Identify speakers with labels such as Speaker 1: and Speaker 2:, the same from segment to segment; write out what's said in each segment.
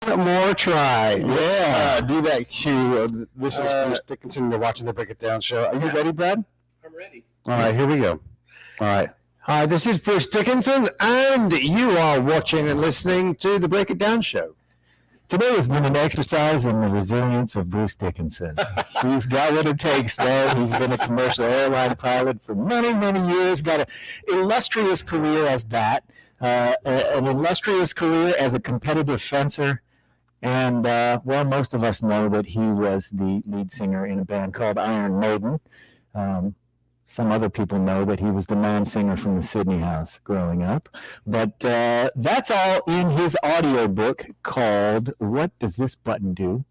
Speaker 1: more try.
Speaker 2: Yeah.
Speaker 1: Let's do that cue. This is Bruce Dickinson. You're watching the Break It Down show. Are you ready, Brad?
Speaker 3: I'm ready.
Speaker 1: All right, here we go. All right.
Speaker 2: Hi, this is Bruce Dickinson, and you are watching and listening to the Break It Down show.
Speaker 4: Today has been an exercise in the resilience of Bruce Dickinson. He's got what it takes, though. He's been a commercial airline pilot for many, many years, got an illustrious career as that, an illustrious career as a competitive fencer, and, well, most of us know that he was the lead singer in a band called Iron Maiden. Some other people know that he was the non-singer from the Sydney House growing up. But that's all in his audiobook called What Does This Button Do?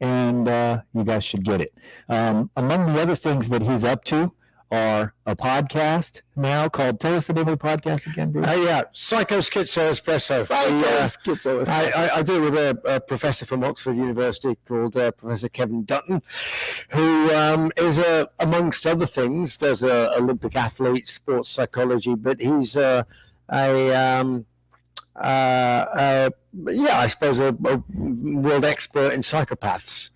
Speaker 4: And you guys should get it. Among the other things that he's up to are a podcast now called, tell us the name of the podcast again, Bruce.
Speaker 2: Psycho, Schizo, Espresso.
Speaker 4: Schizo,
Speaker 2: I do it with a professor from Oxford University called Professor Kevin Dutton, who is, amongst other things, does Olympic athlete, sports psychology, but he's I suppose a world expert in psychopaths.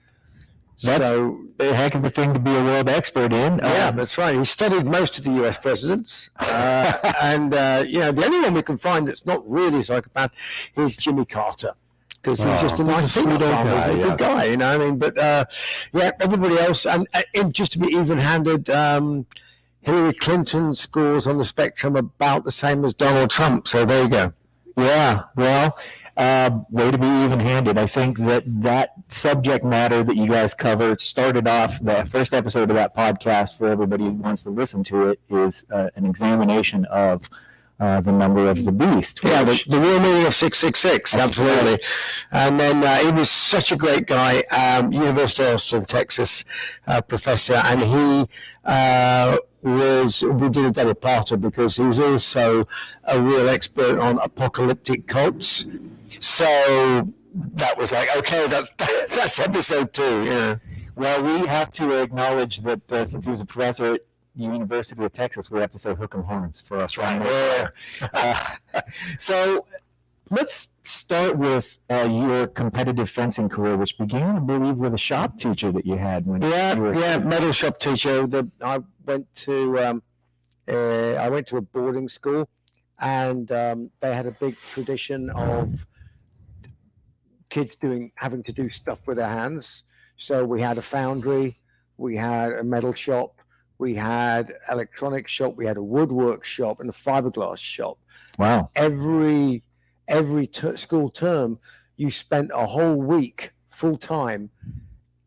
Speaker 4: That's a heck of a thing to be a world expert in.
Speaker 2: Yeah, that's right. He studied most of the U.S. presidents. And, the only one we can find that's not really a psychopath is Jimmy Carter. Because he's just a nice, sweet old guy. Good guy, you know what I mean? But, everybody else, and just to be even-handed, Hillary Clinton scores on the spectrum about the same as Donald Trump. So there you go.
Speaker 4: Yeah, well... way to be even-handed. I think that subject matter that you guys covered started off, the first episode of that podcast for everybody who wants to listen to it is an examination of the number of the beast.
Speaker 2: Yeah, the real meaning of 666, absolutely. And then he was such a great guy, University of Austin, Texas professor, and he we did a double parter because he was also a real expert on apocalyptic cults. So that was like, okay, that's episode 2. Yeah.
Speaker 4: Well, we have to acknowledge that since he was a professor at the University of Texas, we have to say hook 'em horns for us right there. So let's start with your competitive fencing career, which began, I believe, with a shop teacher that you had when you were
Speaker 2: metal shop teacher. I went to a boarding school, and they had a big tradition of kids having to do stuff with their hands. So we had a foundry, we had a metal shop, we had electronics shop, we had a woodwork shop, and a fiberglass shop.
Speaker 4: Wow!
Speaker 2: Every school term, you spent a whole week full time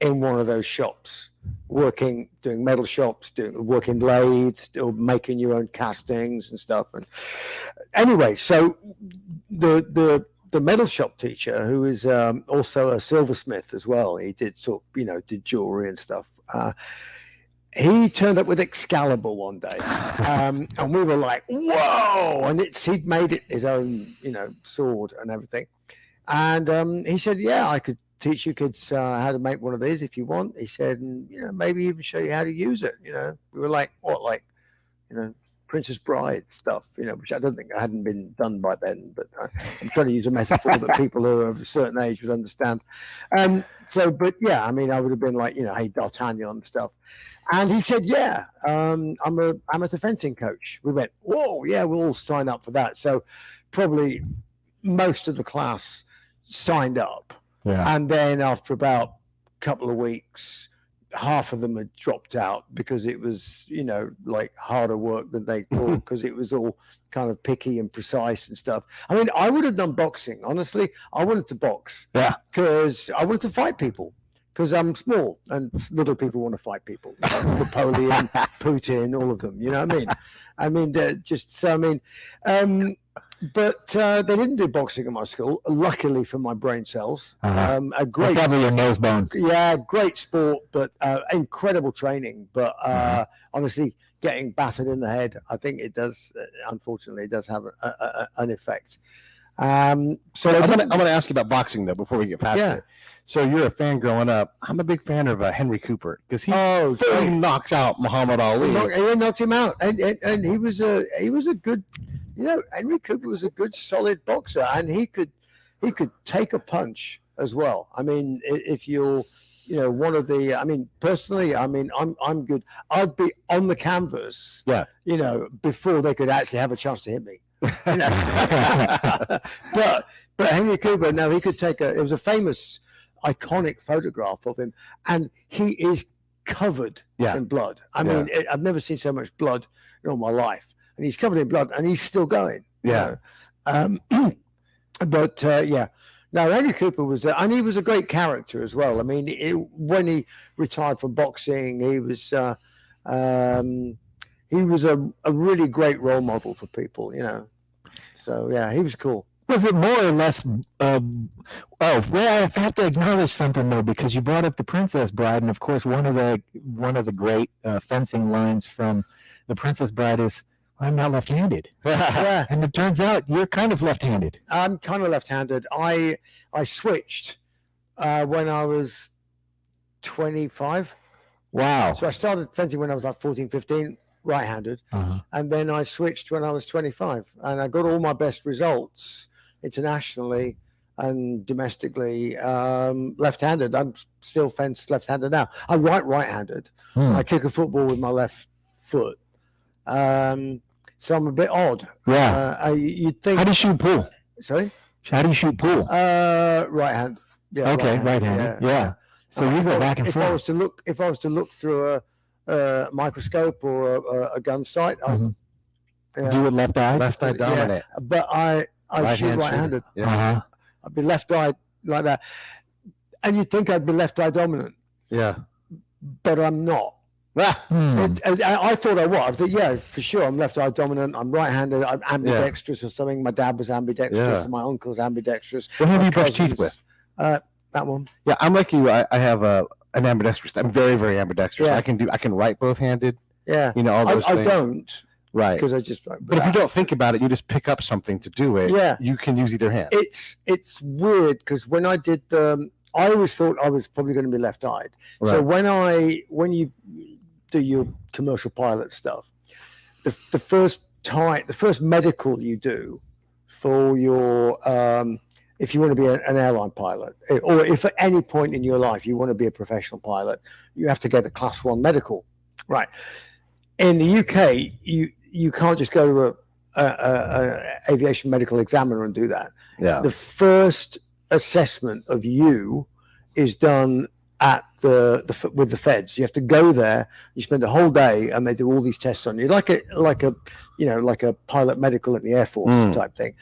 Speaker 2: in one of those shops, doing metal shops, working lathes, or making your own castings and stuff. And anyway, so the metal shop teacher, who is also a silversmith as well, he did did jewelry and stuff. He turned up with Excalibur one day, and we were like, "Whoa!" And he'd made it his own, sword and everything. And he said, "Yeah, I could teach you kids how to make one of these if you want." He said, "And maybe even show you how to use it." We were like, "What? Like, Princess Bride stuff?" Which I don't think hadn't been done by then. But I'm trying to use a metaphor that people who are of a certain age would understand. I would have been like, hey, D'Artagnan and stuff. And he said, "Yeah, I'm a amateur fencing coach." We went, "Whoa, yeah, we'll all sign up for that." So probably most of the class signed up.
Speaker 4: Yeah.
Speaker 2: And then after about a couple of weeks, half of them had dropped out because it was, like harder work than they thought, because it was all kind of picky and precise and stuff. I mean, I would have done boxing. Honestly, I wanted to box.
Speaker 4: Yeah.
Speaker 2: Because I wanted to fight people. Because I'm small and little people want to fight people. Napoleon, Putin, all of them. You know what I mean? But they didn't do boxing at my school, luckily for my brain cells. A great,
Speaker 4: probably your nose bone.
Speaker 2: Yeah, great sport, but incredible training. But honestly, getting battered in the head, I think it does. Unfortunately, it does have an effect.
Speaker 1: So I'm going to ask you about boxing though before we get past it. So you're a fan growing up. I'm a big fan of Henry Cooper because he fully knocks out Muhammad Ali.
Speaker 2: He knocked him out, and he was a good. Henry Cooper was a good, solid boxer, and he could he could take a punch as well. I mean, if you're, one of the, I mean, personally, I mean, I'm good. I'd be on the canvas, before they could actually have a chance to hit me. but Henry Cooper, no, he could take it was a famous, iconic photograph of him, and he is covered in blood. I mean, I've never seen so much blood in all my life, and he's covered in blood, and he's still going. But no, Henry Cooper was, and he was a great character as well. I mean, when he retired from boxing, he was a really great role model for people, So yeah, he was cool.
Speaker 4: Was it more or less? Well, I have to acknowledge something though, because you brought up The Princess Bride, and of course, one of the great fencing lines from The Princess Bride is, "I'm not left-handed."
Speaker 2: Yeah.
Speaker 4: And it turns out you're kind of left-handed.
Speaker 2: I'm kind of left-handed. I switched when I was 25.
Speaker 4: Wow.
Speaker 2: So I started fencing when I was like 14, 15, right-handed. And then I switched when I was 25. And I got all my best results internationally and domestically left-handed. I'm still fenced left-handed now. I write right-handed. I kick a football with my left foot. So I'm a bit odd.
Speaker 4: Yeah.
Speaker 2: You'd think.
Speaker 4: How do you shoot pool?
Speaker 2: Sorry?
Speaker 4: How do you shoot pool?
Speaker 2: Right hand. Yeah.
Speaker 4: Okay, right-handed. Yeah. So you go back and forth.
Speaker 2: If I was to look through a microscope or a gun sight,
Speaker 4: do it left eye.
Speaker 1: Left eye dominant.
Speaker 2: Yeah. But I shoot right-handed.
Speaker 1: Yeah.
Speaker 2: I'd be left eye like that, and you'd think I'd be left eye dominant.
Speaker 1: Yeah.
Speaker 2: But I'm not. I thought I was. I thought, yeah, for sure. I'm left eye dominant. I'm right-handed. I'm ambidextrous or something. My dad was ambidextrous, and my uncle's ambidextrous.
Speaker 1: What have you brushed teeth with?
Speaker 2: That one.
Speaker 1: Yeah, I'm like you. I have an ambidextrous. I'm very, very ambidextrous.
Speaker 2: Yeah.
Speaker 1: I can write both-handed.
Speaker 2: Yeah.
Speaker 1: All those things.
Speaker 2: I don't.
Speaker 1: Right.
Speaker 2: Because I just.
Speaker 1: But if you don't think about it, you just pick up something to do it.
Speaker 2: Yeah.
Speaker 1: You can use either hand.
Speaker 2: It's weird because when I did, I always thought I was probably going to be left-eyed.
Speaker 1: Right.
Speaker 2: So when you do your commercial pilot stuff, the first medical you do for your if you want to be an airline pilot, or if at any point in your life you want to be a professional pilot, you have to get a Class 1 medical. Right. In the UK, you can't just go to a aviation medical examiner and do that.
Speaker 1: Yeah.
Speaker 2: The first assessment of you is done at with the feds. You have to go there. You spend a whole day, and they do all these tests on you, like a pilot medical at the Air Force type thing.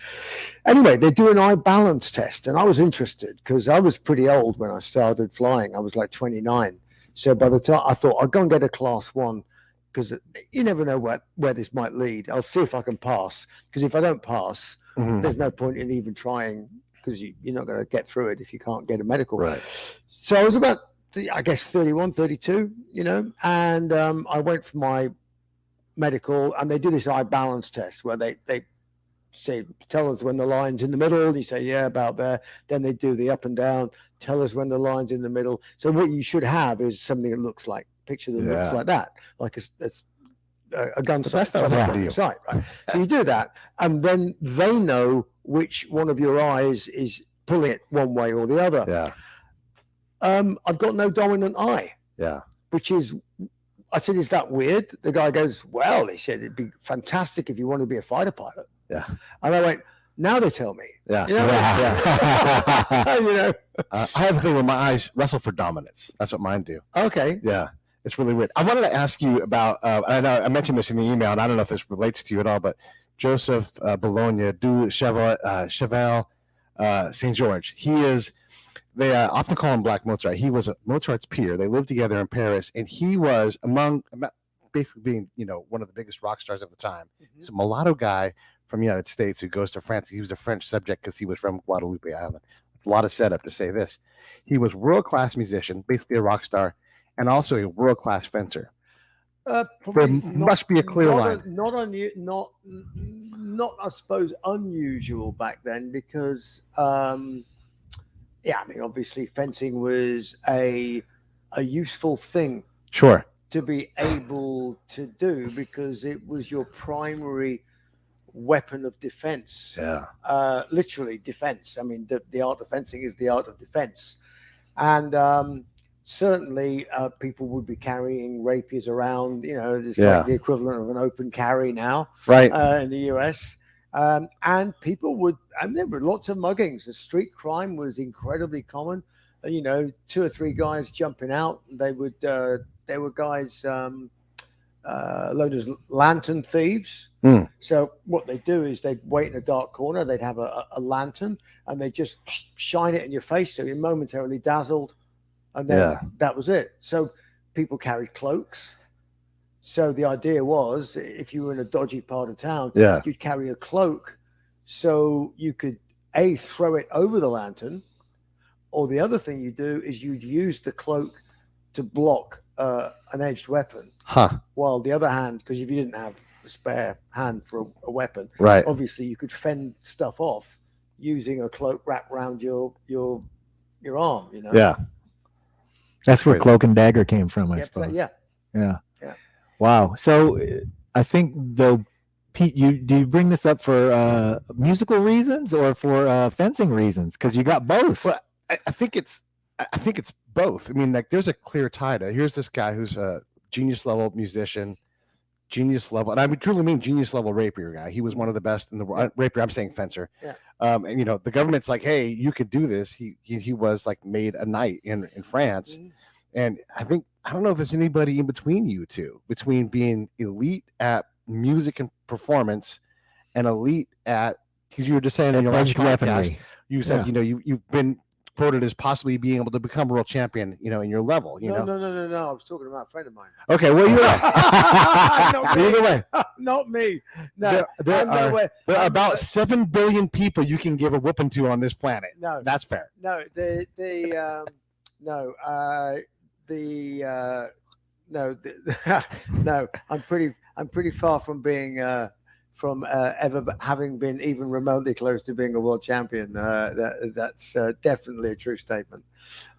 Speaker 2: Anyway, they do an eye balance test, and I was interested because I was pretty old when I started flying. I was like 29. So by the time I thought I'll go and get a Class 1, because you never know where this might lead. I'll see if I can pass, because if I don't pass, there's no point in even trying, because you're not going to get through it if you can't get a medical.
Speaker 1: Right.
Speaker 2: So I was about, I guess, 31, 32, and I went for my medical, and they do this eye balance test where they say, tell us when the line's in the middle. You say, yeah, about there. Then they do the up and down, tell us when the line's in the middle. So what you should have is something that looks like, picture that looks like that, like a gun sight. Right? So you do that, and then they know which one of your eyes is pulling it one way or the other.
Speaker 1: Yeah.
Speaker 2: I've got no dominant eye.
Speaker 1: Yeah.
Speaker 2: Which is, I said, is that weird? The guy goes, well, he said, it'd be fantastic if you want to be a fighter pilot.
Speaker 1: Yeah.
Speaker 2: And I went, now they tell me.
Speaker 1: Yeah. I have a thing where my eyes wrestle for dominance. That's what mine do.
Speaker 2: Okay.
Speaker 1: Yeah. It's really weird. I wanted to ask you about, I know I mentioned this in the email, and I don't know if this relates to you at all, but Joseph Bologna du Cheval St. George. They often call him Black Mozart. He was Mozart's peer. They lived together in Paris, and he was basically being, one of the biggest rock stars of the time. He's a mulatto guy from the United States who goes to France. He was a French subject because he was from Guadalupe Island. It's a lot of setup to say this. He was world-class musician, basically a rock star, and also a world-class fencer. There must be a clear line.
Speaker 2: Not I suppose unusual back then, because obviously fencing was a useful thing.
Speaker 1: Sure.
Speaker 2: To be able to do, because it was your primary weapon of defense.
Speaker 1: Yeah.
Speaker 2: Literally defense. I mean, the art of fencing is the art of defense. And certainly people would be carrying rapiers around. You know, it's like the equivalent of an open carry now,
Speaker 1: right?
Speaker 2: In the US. And people would, and there were lots of muggings. The street crime was incredibly common. You know, 2 or 3 guys jumping out. They were guys loaded as lantern thieves. So what they do is they'd wait in a dark corner. They'd have a lantern, and they just shine it in your face, so you're momentarily dazzled, and then that was it. So people carried cloaks. So the idea was, if you were in a dodgy part of town, you'd carry a cloak, so you could throw it over the lantern, or the other thing you do is you'd use the cloak to block an edged weapon. While the other hand, because if you didn't have a spare hand for a weapon, obviously you could fend stuff off using a cloak wrapped around your arm. You know.
Speaker 4: Yeah. That's where Cloak and Dagger came from, I suppose. Yeah. Wow. So I think though, Pete, do you bring this up for musical reasons or for fencing reasons? Because you got both.
Speaker 1: Well, I think it's both. I mean, like, there's a clear tie to, here's this guy who's a genius level musician, genius level, and I truly mean genius level rapier guy. He was one of the best in the world. Rapier, I'm saying fencer. And you know, the government's like, hey, you could do this. He was like made a knight in France. And I don't know if there's anybody in between you two, between being elite at music and performance and elite at, because you were just saying in your last podcast, you said, you know, you've been quoted as possibly being able to become a world champion, you know, in your level. You know?
Speaker 2: No. I was talking about a friend of mine.
Speaker 1: Okay, well, you're right. Either way,
Speaker 2: not me. No,
Speaker 1: there are about 7 billion people you can give a whooping to on this planet.
Speaker 2: No,
Speaker 1: that's fair.
Speaker 2: No, no. I'm pretty far from being ever having been even remotely close to being a world champion. That's definitely a true statement.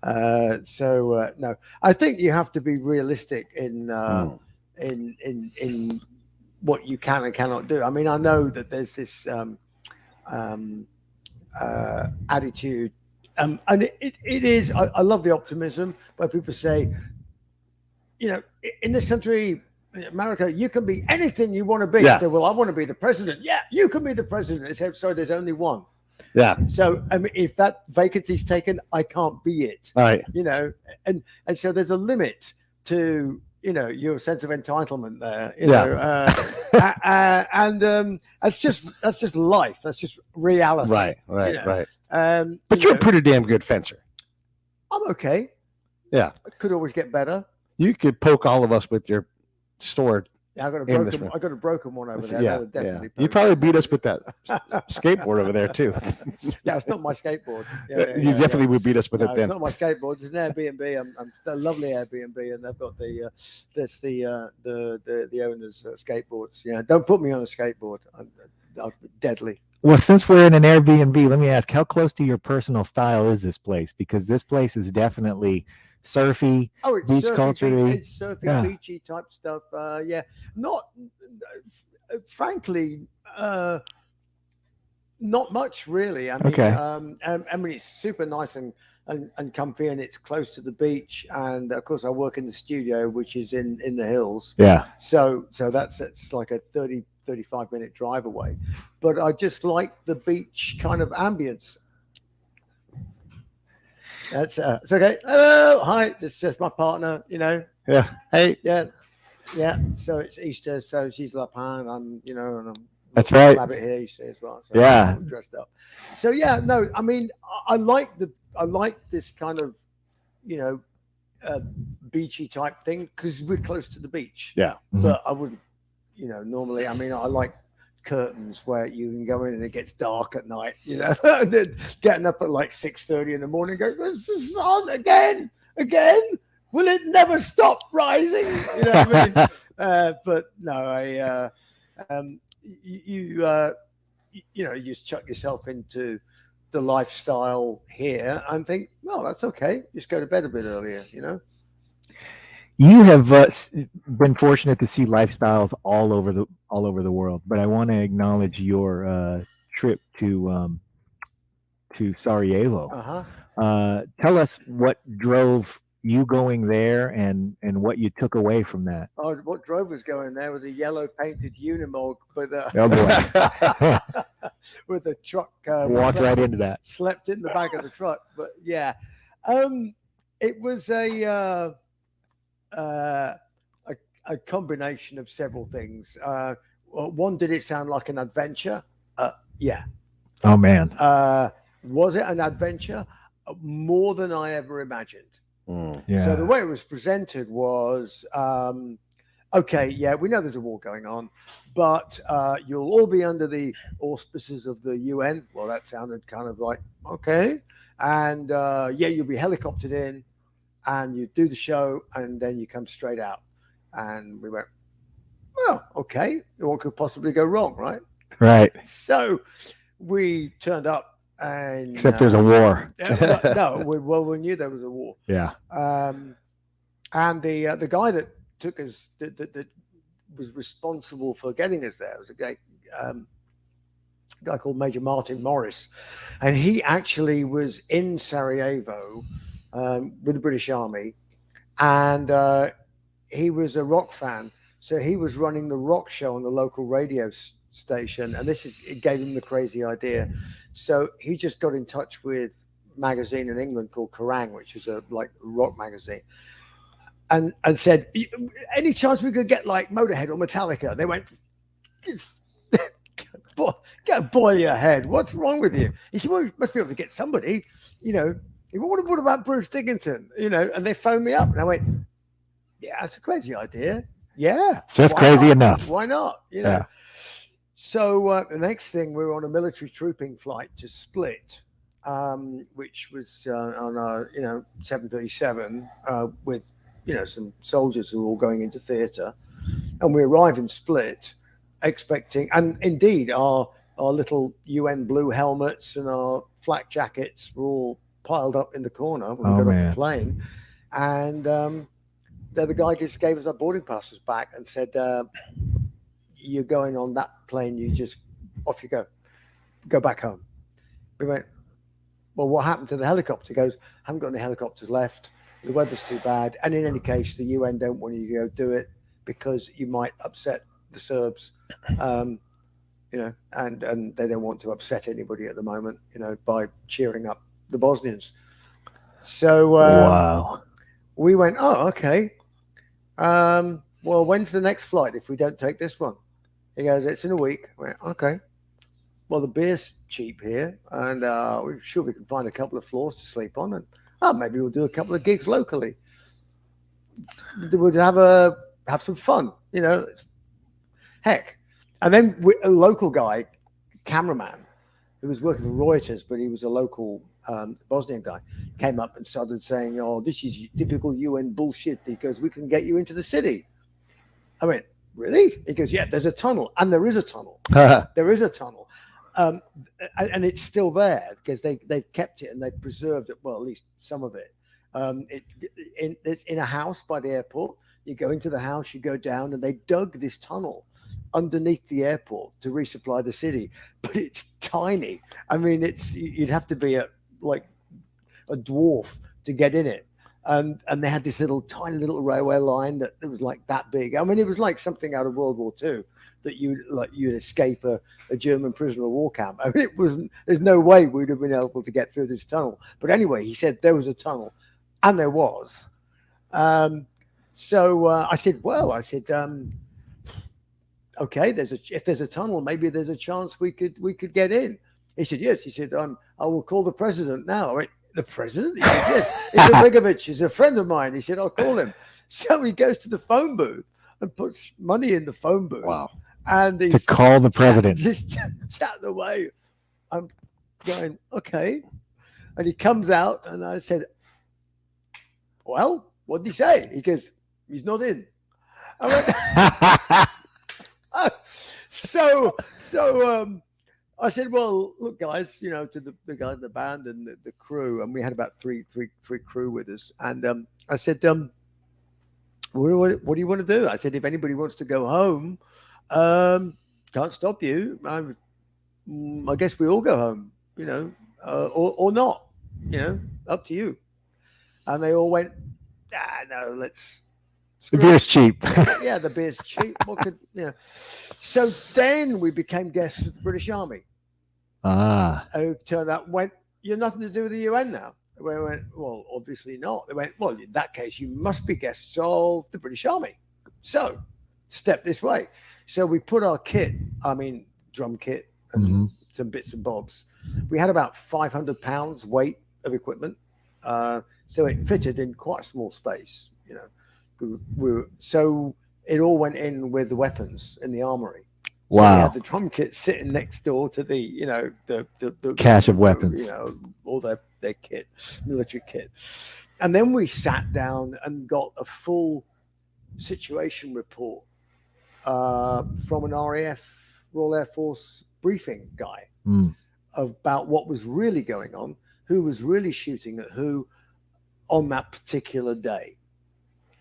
Speaker 2: No, I think you have to be realistic in what you can and cannot do. I mean, I know that there's this attitude, and it is. I love the optimism where people say, you know, in this country, America, you can be anything you want to be. I said, well, I want to be the president. Yeah, you can be the president. I said, sorry, there's only one. Yeah. So I mean, if that vacancy's taken, I can't be it.
Speaker 1: All right.
Speaker 2: You know, and so there's a limit to, you know, your sense of entitlement there. You know, and that's just life. That's just reality.
Speaker 1: Right.
Speaker 2: You know?
Speaker 1: Right. But you're a pretty damn good fencer.
Speaker 2: I'm okay.
Speaker 1: Yeah.
Speaker 2: I could always get better.
Speaker 1: You could poke all of us with your sword.
Speaker 2: Yeah, I got a broken one over there.
Speaker 1: Yeah. You probably beat us with that skateboard over there too.
Speaker 2: Yeah, it's not my skateboard.
Speaker 1: You definitely would beat us with it then.
Speaker 2: It's not my skateboard. It's an Airbnb. I'm a lovely Airbnb, and they've got the owner's skateboards. Yeah, don't put me on a skateboard. I'm deadly.
Speaker 4: Well, since we're in an Airbnb, let me ask, how close to your personal style is this place? Because this place is definitely surfy,
Speaker 2: it's
Speaker 4: beach
Speaker 2: surfy,
Speaker 4: culture.
Speaker 2: It's surfy, beachy type stuff. Not frankly, not much really. I mean, I mean, it's super nice and comfy, and it's close to the beach. And of course, I work in the studio, which is in the hills.
Speaker 4: Yeah.
Speaker 2: So it's like a 35-minute drive away. But I just like the beach kind of ambience. That's it's okay. Hello, hi. It's just my partner, you know.
Speaker 1: Yeah. Hey.
Speaker 2: Yeah. So it's Easter, so she's lapin. I'm, you know, and I'm.
Speaker 4: That's right.
Speaker 2: Rabbit here, you see as well. So I'm dressed up. So yeah, no, I mean, I like this kind of, you know, beachy type thing because we're close to the beach.
Speaker 1: Yeah.
Speaker 2: But I wouldn't, you know, normally. I mean, I like curtains where you can go in and it gets dark at night, you know. Getting up at like 6:30 in the morning, going, "This is on again. Will it never stop rising?" You know what I mean? But no, you know, you just chuck yourself into the lifestyle here and think, well, that's okay. Just go to bed a bit earlier, you know.
Speaker 4: You have been fortunate to see lifestyles all over the world, but I want to acknowledge your trip to Sarajevo. Tell us what drove you going there and what you took away from that.
Speaker 2: Oh, what drove us going there was a yellow painted Unimog with a with a truck.
Speaker 4: Walked right into that.
Speaker 2: Slept in the back of the truck, but yeah, it was a combination of several things. One, did it sound like an adventure? Yeah.
Speaker 4: Oh man.
Speaker 2: Was it an adventure? More than I ever imagined.
Speaker 4: Yeah.
Speaker 2: So the way it was presented was, okay, yeah, we know there's a war going on, but you'll all be under the auspices of the UN. Well, that sounded kind of like, okay. And yeah, you'll be helicoptered in and you do the show and then you come straight out. And we went, well, okay, what could possibly go wrong, right?
Speaker 4: Right.
Speaker 2: So we turned up. And
Speaker 4: except there's a war.
Speaker 2: No, we knew there was a war.
Speaker 4: Yeah.
Speaker 2: And the guy that took us that was responsible for getting us there was a guy called Major Martin Morris, and he actually was in Sarajevo with the British Army, and he was a rock fan, so he was running the rock show on the local radio station, and it gave him the crazy idea. So he just got in touch with a magazine in England called Kerrang, which is a rock magazine, and said, any chance we could get like Motorhead or Metallica? They went, boil your head. What's wrong with you? He said, well, we must be able to get somebody, you know. What about Bruce Dickinson? You know, and they phoned me up and I went, yeah, that's a crazy idea. Yeah.
Speaker 4: Just crazy enough.
Speaker 2: Why not? You know. Yeah. So the next thing, we were on a military trooping flight to Split, which was on a 737 with some soldiers who were all going into theatre, and we arrive in Split, expecting, and indeed our little UN blue helmets and our flak jackets were all piled up in the corner when we got off the plane, and the guy just gave us our boarding passes back and said, you're going on that plane, you just off you go back home. We went, well, what happened to the helicopter? He goes, haven't got any helicopters left, the weather's too bad, and in any case the UN don't want you to go do it because you might upset the Serbs, and they don't want to upset anybody at the moment, by cheering up the Bosnians. So
Speaker 4: wow.
Speaker 2: We went, oh, okay, well, when's the next flight if we don't take this one? He goes, it's in a week. I went, okay. Well, the beer's cheap here, and we're sure we can find a couple of floors to sleep on, and maybe we'll do a couple of gigs locally. We'll have some fun, Heck. And then a local guy, cameraman, who was working for Reuters, but he was a local Bosnian guy, came up and started saying, oh, this is typical UN bullshit. He goes, we can get you into the city. I went, really? He goes, yeah, there's a tunnel. And there is a tunnel. There is a tunnel. And it's still there because they've kept it and they've preserved it. Well, at least some of it. It's in a house by the airport. You go into the house, you go down, and they dug this tunnel underneath the airport to resupply the city. But it's tiny. I mean, you'd have to be a dwarf to get in it. And they had this tiny little railway line that was like that big. I mean, it was like something out of World War II that you'd escape a German prisoner of war camp. I mean, there's no way we'd have been able to get through this tunnel. But anyway, he said there was a tunnel, and there was. So I said, okay, if there's a tunnel, maybe there's a chance we could get in. He said, yes. He said, I will call the president now. I went, the president? He said, yes. Ibrahimovic. He's a friend of mine. He said, I'll call him. So he goes to the phone booth and puts money in the phone booth.
Speaker 4: Wow.
Speaker 2: And
Speaker 4: to call the president.
Speaker 2: Just chatting away. I'm going, okay. And he comes out and I said, well, what did he say? He goes, he's not in. I went, so I said, well, look, guys, to the guys in the band and the crew, and we had about three crew with us. And I said, what do you want to do? I said, if anybody wants to go home, can't stop you. I guess we all go home, or not, up to you. And they all went, no, let's.
Speaker 4: The beer's cheap.
Speaker 2: Yeah, the beer's cheap. What could, So then we became guests of the British Army. Who turned up, went, you're nothing to do with the UN now. We went, well, obviously not. They went, well, in that case, you must be guests of the British Army. So step this way. So we put our kit, drum kit and some bits and bobs. We had about 500 pounds weight of equipment. So it fitted in quite a small space, So it all went in with the weapons in the armory.
Speaker 4: Wow.
Speaker 2: So we had the drum kit sitting next door to the, the
Speaker 4: cache of weapons.
Speaker 2: All their kit, military kit. And then we sat down and got a full situation report from an RAF, Royal Air Force briefing guy about what was really going on, who was really shooting at who on that particular day.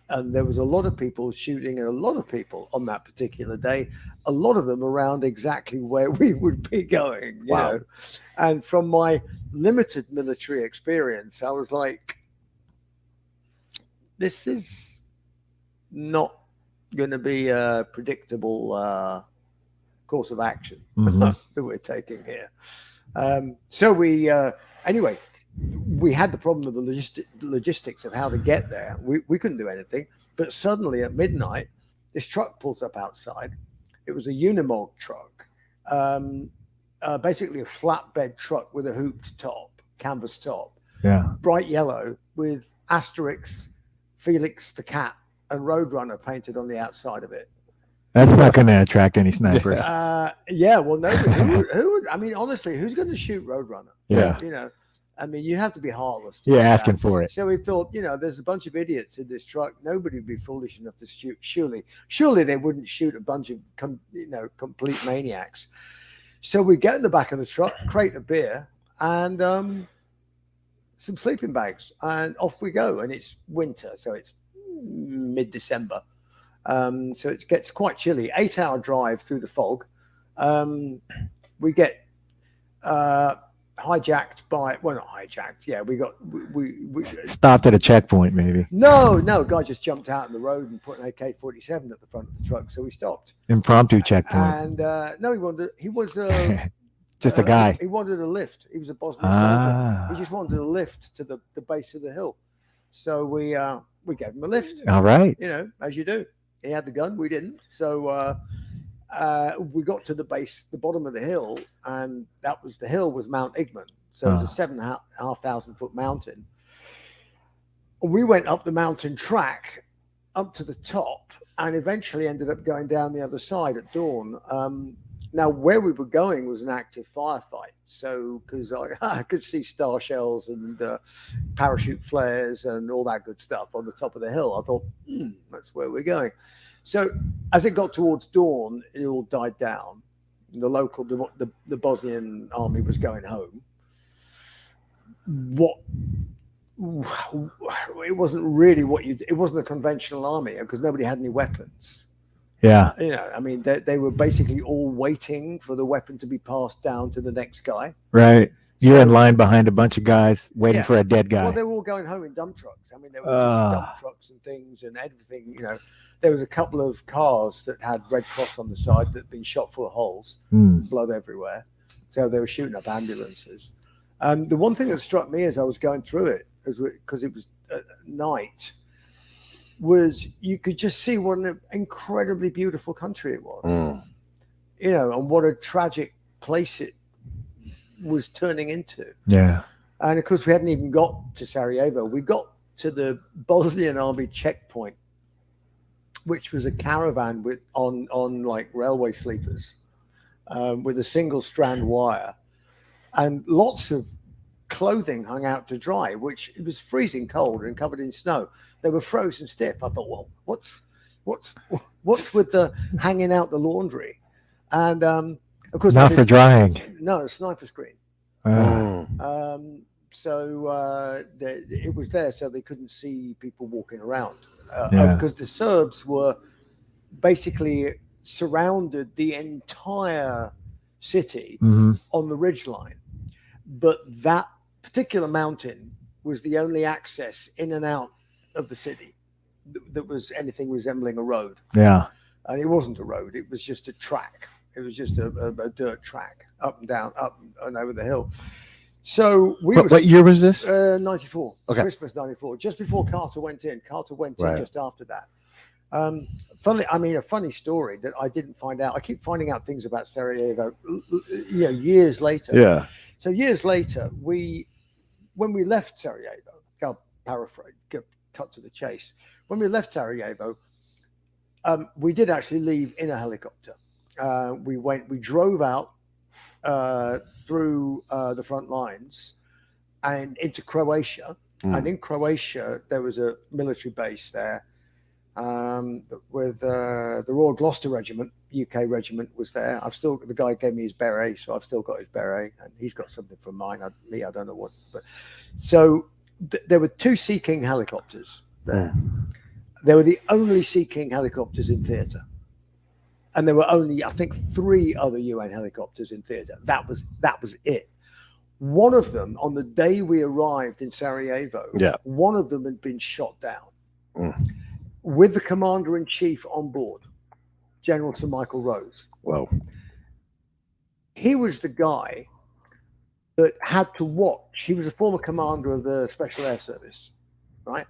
Speaker 2: And there was a lot of people shooting at a lot of people on that particular day, a lot of them around exactly where we would be going, you know. And from my limited military experience, I was like, this is not going to be a predictable course of action that we're taking here. So we, anyway, we had the problem of the logistics of how to get there. We couldn't do anything. But suddenly at midnight, this truck pulls up outside. It was a Unimog truck, basically a flatbed truck with a hooped top, canvas top, bright yellow with Asterix, Felix the cat, and Roadrunner painted on the outside of it.
Speaker 4: That's not going to attract any snipers.
Speaker 2: Yeah, well, nobody. Who would? I mean, honestly, who's going to shoot Roadrunner?
Speaker 4: Yeah,
Speaker 2: you know. I mean, you have to be heartless.
Speaker 4: You're asking for it.
Speaker 2: So we thought, there's a bunch of idiots in this truck. Nobody would be foolish enough to shoot. Surely they wouldn't shoot a bunch of, complete maniacs. So we get in the back of the truck, crate of beer, and some sleeping bags, and off we go. And it's winter, so it's mid-December. So it gets quite chilly. 8-hour drive through the fog. We get hijacked by, well, not hijacked. Yeah, we
Speaker 4: stopped at a checkpoint, maybe.
Speaker 2: No, guy just jumped out in the road and put an AK-47 at the front of the truck, so we stopped.
Speaker 4: Impromptu checkpoint.
Speaker 2: And no, he was
Speaker 4: just a guy.
Speaker 2: He wanted a lift. He was a Bosnian soldier. He just wanted a lift to the base of the hill. So we gave him a lift.
Speaker 4: All right.
Speaker 2: As you do. He had the gun, we didn't. So we got to the bottom of the hill, and the hill was Mount Igman. So it was a 7,500 foot mountain. We went up the mountain track up to the top and eventually ended up going down the other side at dawn. Now, where we were going was an active firefight. So, because I could see star shells and parachute flares and all that good stuff on the top of the hill, I thought, that's where we're going. So, as it got towards dawn, it all died down. The Bosnian army was going home. It wasn't really it wasn't a conventional army because nobody had any weapons.
Speaker 4: Yeah.
Speaker 2: I mean, they were basically all waiting for the weapon to be passed down to the next guy.
Speaker 4: Right. You're in line behind a bunch of guys waiting for a dead guy.
Speaker 2: Well, they were all going home in dump trucks. I mean, they were just dump trucks and things and everything, There was a couple of cars that had Red Cross on the side that had been shot full of holes, blood everywhere. So they were shooting up ambulances. The one thing that struck me as I was going through it, because it was at night, was you could just see what an incredibly beautiful country it was, and what a tragic place it was turning into. Yeah. And of course, we hadn't even got to Sarajevo. We got to the Bosnian army checkpoint, which was a caravan on like railway sleepers, with a single strand wire, and lots of clothing hung out to dry, which it was freezing cold and covered in snow. They were frozen stiff. I thought, well, what's with the hanging out the laundry? And of course,
Speaker 4: not for drying.
Speaker 2: No, a sniper screen. So it was there, so they couldn't see people walking around
Speaker 4: Yeah.
Speaker 2: because the Serbs were basically surrounded the entire city
Speaker 4: Mhm.
Speaker 2: on the ridgeline. But that particular mountain was the only access in and out of the city that was anything resembling a road.
Speaker 4: Yeah.
Speaker 2: And it wasn't a road, it was just a track. It was just a dirt track up and down, up and over the hill. So
Speaker 1: What year was this?
Speaker 2: 94.
Speaker 1: Okay.
Speaker 2: Christmas 94, just before Carter went in. Carter went in
Speaker 1: Right.
Speaker 2: just after that. A funny story that I didn't find out. I keep finding out things about Sarajevo, years later.
Speaker 1: Yeah.
Speaker 2: So years later, when we left Sarajevo, I'll paraphrase, cut to the chase. When we left Sarajevo, we did actually leave in a helicopter. We drove out through the front lines and into Croatia. And in Croatia, there was a military base there with the Royal Gloucester Regiment, UK regiment was there. The guy gave me his beret, so I've still got his beret, and he's got something from mine. I don't know what. But so there were 2 Sea King helicopters there. They were the only Sea King helicopters in theatre. And there were only, I think, 3 other UN helicopters in theatre. That was it. One of them, on the day we arrived in Sarajevo, one of them had been shot down with the commander-in-chief on board, General Sir Michael Rose.
Speaker 1: Whoa.
Speaker 2: He was the guy that had to watch. He was a former commander of the Special Air Service, right?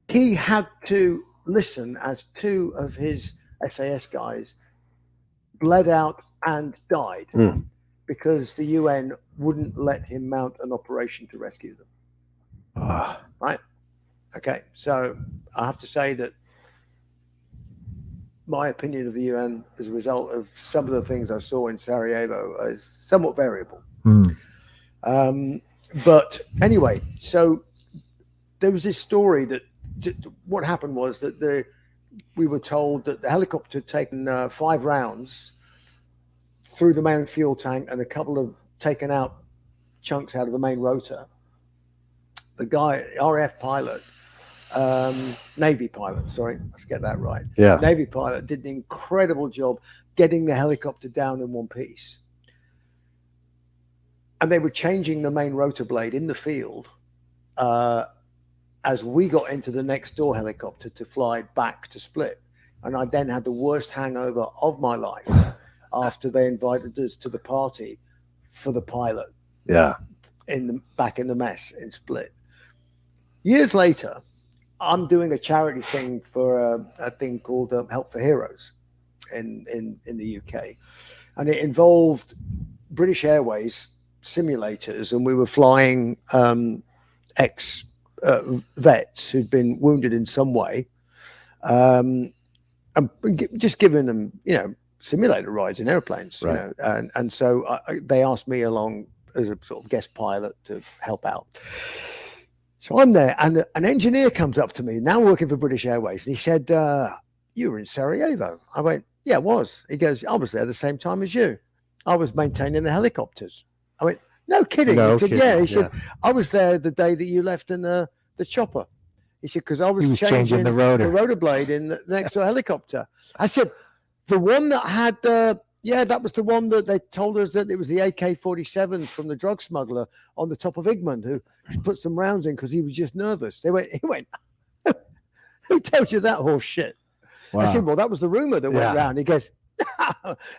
Speaker 2: He had to listen as 2 of his SAS guys bled out and died because the UN wouldn't let him mount an operation to rescue them. Right? Okay, so I have to say that my opinion of the UN as a result of some of the things I saw in Sarajevo is somewhat variable. But anyway, so there was this story that what happened was that we were told that the helicopter had taken 5 rounds through the main fuel tank and a couple of taken out chunks out of the main rotor. The guy, RAF pilot, Navy pilot, sorry, let's get that right.
Speaker 1: Yeah.
Speaker 2: Navy pilot did an incredible job getting the helicopter down in one piece. And they were changing the main rotor blade in the field as we got into the next door helicopter to fly back to Split. And I then had the worst hangover of my life after they invited us to the party for the pilot.
Speaker 1: Yeah.
Speaker 2: Back in the mess in Split. Years later, I'm doing a charity thing for a thing called Help for Heroes in the UK. And it involved British Airways simulators, and we were flying vets who'd been wounded in some way, and just giving them, simulator rides in airplanes,
Speaker 1: right.
Speaker 2: And so they asked me along as a sort of guest pilot to help out. So I'm there, and an engineer comes up to me, now working for British Airways, and he said, "You were in Sarajevo." I went, "Yeah, I was." He goes, "I was there the same time as you. I was maintaining the helicopters." I went, "No kidding."
Speaker 1: No
Speaker 2: He said,
Speaker 1: kidding.
Speaker 2: "Yeah." He said, "I was there the day that you left in the chopper." He said, "Because I was, changing
Speaker 4: the rotor
Speaker 2: blade in the next to a helicopter." I said, "The one that had that was the one that they told us that it was the AK-47s from the drug smuggler on the top of Igman who put some rounds in because he was just nervous." He went, "Who told you that horse shit?"
Speaker 4: Wow.
Speaker 2: I said, "Well, that was the rumor that went around." He goes,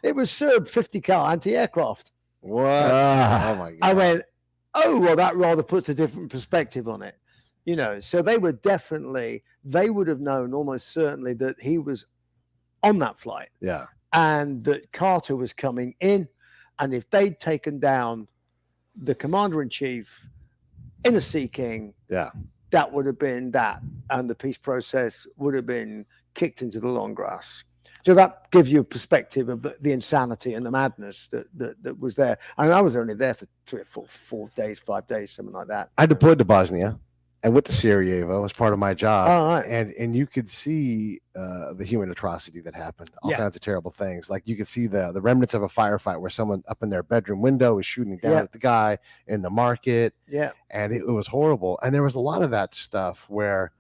Speaker 2: "It was Serb 50-car anti-aircraft."
Speaker 1: What? Oh my God.
Speaker 2: I went, "Oh, well, that rather puts a different perspective on it." So they would have known almost certainly that he was on that flight.
Speaker 1: Yeah.
Speaker 2: And that Carter was coming in. And if they'd taken down the commander-in-chief in a Sea King, that would have been that. And the peace process would have been kicked into the long grass. So that gives you a perspective of the insanity and the madness that was there. And I was only there for 3 or 4 days, 5 days, something like that.
Speaker 1: I deployed to Bosnia. and went to Sarajevo as part of my job.
Speaker 2: All right.
Speaker 1: And you could see the human atrocity that happened, all
Speaker 2: Yeah.
Speaker 1: kinds of terrible things. Like you could see the remnants of a firefight where someone up in their bedroom window was shooting down
Speaker 2: Yeah.
Speaker 1: at the guy in the market.
Speaker 2: Yeah.
Speaker 1: And it was horrible. And there was a lot of that stuff where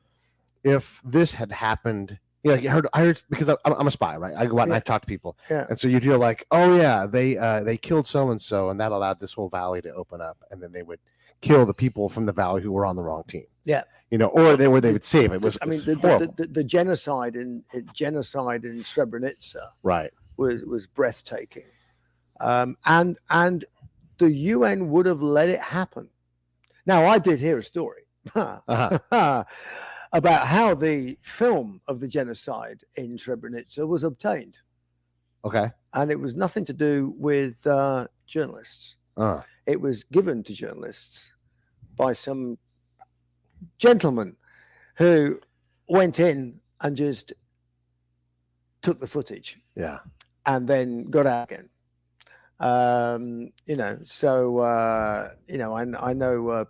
Speaker 1: if this had happened, you know, like I heard because I'm a spy, right? I go out and I talk to people.
Speaker 2: Yeah.
Speaker 1: And so you'd hear like, oh yeah, they killed so-and-so, and that allowed this whole valley to open up. And then they would kill the people from the valley who were on the wrong team.
Speaker 2: Yeah.
Speaker 1: You know, or they would save it. Was,
Speaker 2: I mean,
Speaker 1: horrible.
Speaker 2: the genocide in Srebrenica
Speaker 1: Right.
Speaker 2: was breathtaking, and the UN would have let it happen. Now, I did hear a story
Speaker 1: Uh-huh.
Speaker 2: about how the film of the genocide in Srebrenica was obtained,
Speaker 1: Okay.
Speaker 2: and it was nothing to do with journalists. It was given to journalists by some gentleman who went in and just took the footage
Speaker 1: Yeah.
Speaker 2: and then got out again. You know, so you know, I know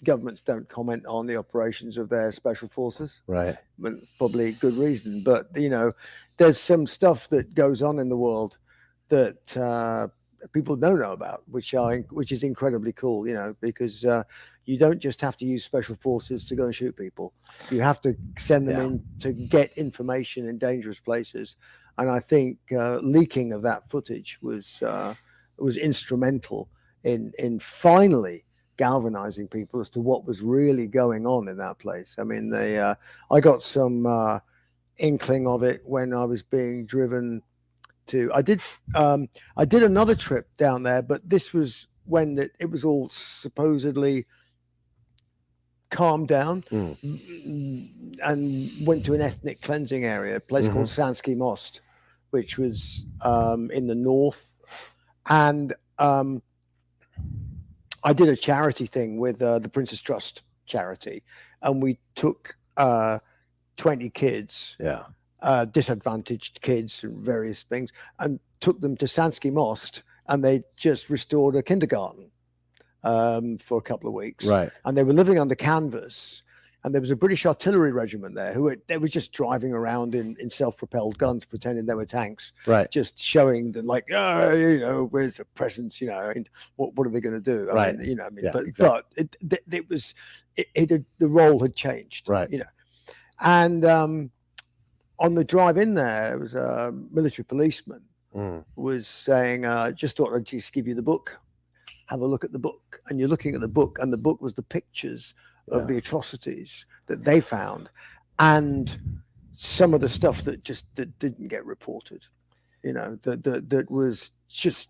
Speaker 2: governments don't comment on the operations of their special forces,
Speaker 1: Right.
Speaker 2: but it's probably good reason. But you know, there's some stuff that goes on in the world that people don't know about, which is incredibly cool. You know, because you don't just have to use special forces to go and shoot people. You have to send them in to get information in dangerous places. And I think leaking of that footage was instrumental in finally galvanizing people as to what was really going on in that place. I mean, I got some inkling of it when I was being driven to. I did another trip down there, but this was when it was all supposedly calmed down, and went to an ethnic cleansing area, a place called Sansky Most, which was in the north. And I did a charity thing with the Princess Trust charity, and we took 20 kids, disadvantaged kids and various things, and took them to Sansky Most, and they just restored a kindergarten for a couple of weeks.
Speaker 1: Right.
Speaker 2: And they were living under canvas. And there was a British artillery regiment there they were just driving around in self-propelled guns, pretending they were tanks.
Speaker 1: Right.
Speaker 2: Just showing that, like, oh, you know, where's the presence? You know, and what are they going to do? I mean, you know, I mean, but it was the role had changed.
Speaker 1: Right.
Speaker 2: You know, and on the drive in there was a military policeman was saying, just thought I'd just give you the book, have a look at the book. And you're looking at the book, and the book was the pictures of the atrocities that they found, and some of the stuff that didn't get reported, you know, that was just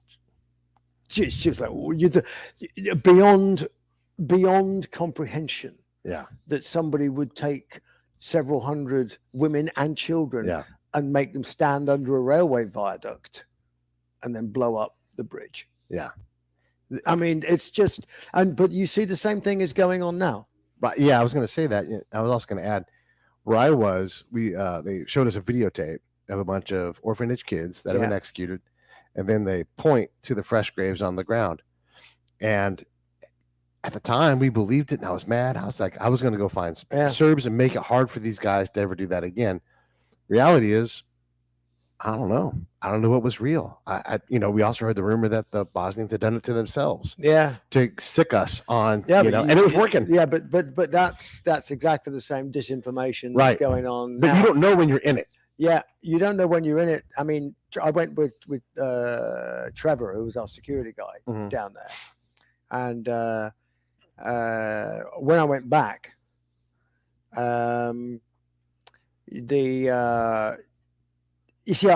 Speaker 2: like beyond comprehension.
Speaker 1: Yeah.
Speaker 2: That somebody would take several hundred women and children and make them stand under a railway viaduct and then blow up the bridge.
Speaker 1: Yeah.
Speaker 2: I mean, it's just, but you see the same thing is going on now.
Speaker 1: Right. Yeah, I was going to say that. I was also going to add, where I was, they showed us a videotape of a bunch of orphanage kids that have been executed, and then they point to the fresh graves on the ground. And at the time, we believed it, and I was mad. I was like, I was going to go find Serbs and make it hard for these guys to ever do that again. Reality is, I don't know. I don't know what was real. You know, we also heard the rumor that the Bosnians had done it to themselves.
Speaker 2: Yeah.
Speaker 1: To sick us on, you know, and it was working.
Speaker 2: Yeah, but that's exactly the same disinformation that's going on now.
Speaker 1: But you don't know when you're in it.
Speaker 2: Yeah, you don't know when you're in it. I mean, I went with Trevor, who was our security guy down there. And when I went back, you see,